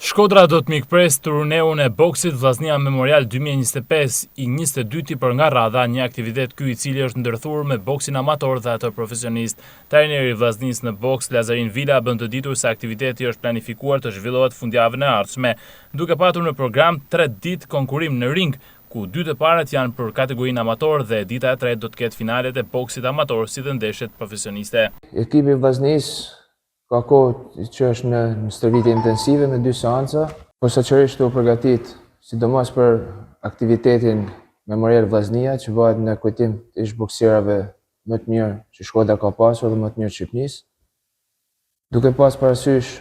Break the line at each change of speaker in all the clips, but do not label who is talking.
Shkodra do të mikpres turneun e boksit Vllaznia Memorial 2025 i 22 për nga radha, një aktivitet ky i cili është ndërthurur me boksin amator dhe atë profesionist. Trajneri i Vllaznisë në boks Lazarin Vila bën të ditur se aktiviteti është planifikuar të zhvillohet fundjavën e ardhshme, duke patur në program 3 ditë konkurim në ring, ku 2 të parët janë për kategorinë amator dhe dita e tretë do të ketë finalet e boksit amator si dhe ndeshjet profesioniste.
Ekipi i Vllaznisë ka kohë që është në stërvitje intensive me 2 seanca, posaçërisht u përgatit sidomos për aktivitetin Memorial Vllaznia që bëhet në kujtim të ish boksierave më të mirë që Shkodra ka pasur dhe më të mirë të Shqipërisë. Duke pas parasysh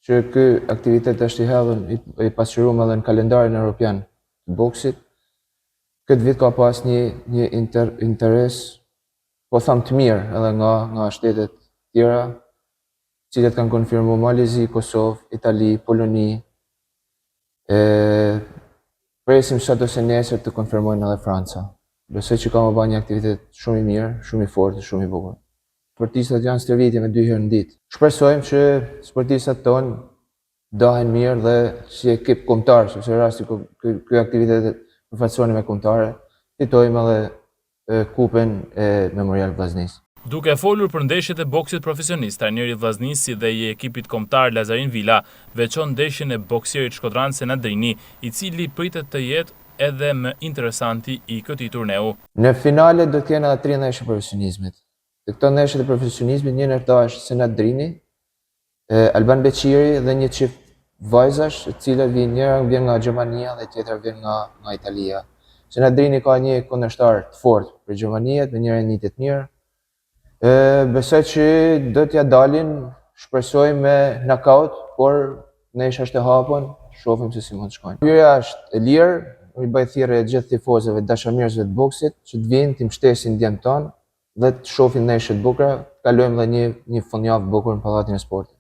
që ky aktivitet është i hedhur i pasqyruar edhe në kalendarin evropian të boksit, këtë vit ka pas një interes, po tham të mirë edhe nga shtetet tjera, cilët kanë konfirmuar Malezi, Kosovë, Itali, Poloni. Presim sot ose nesër të konfirmojnë edhe Franca. Besoj që ka më bërë një aktivitet shumë i mirë, shumë i fortë, shumë i bukur. Sportistat janë stërvitje me 2 herë në ditë. Shpresojmë që sportistat tonë dahen mirë dhe si ekip kombëtar, sepse rasti ky aktivitet përfaqësohen me kombëtare, fitojmë edhe kupën e Memorial Vllaznisë.
Duke folur për ndeshjet e boksit profesionist, trajneri i Vllaznisë si dhe i ekipit kombëtar Lazarin Vila veçon ndeshjen e boksierit shkodran Senadrini, i cili pritet të jetë edhe më interesanti i këtij turneu.
Në finale do të kenë edhe 3 ndeshje profesionizmit. Të këto ndeshje të profesionizmit një ndërta është Senadrini, Alban Beqiri dhe një çift vajzash, të cilat njëra vjen nga Gjermania dhe tjetra vjen nga Italia. Senadrini ka një kundërshtar të fortë për Gjermaninë, me një renditje të mirë. Besoj që do t'ja dalin, shpresoj me knockout, por ndeshja është e hapur, shohim se si mund të shkojnë. Hyrja është e lirë, i bëj thirrje gjithë tifozëve, dashamirësve të boksit, që të vinë, të mbështesin djemtë tonë dhe të shohin ndeshje të bukura, kalojmë edhe një fundjavë të bukur në Pallatin e Sportit.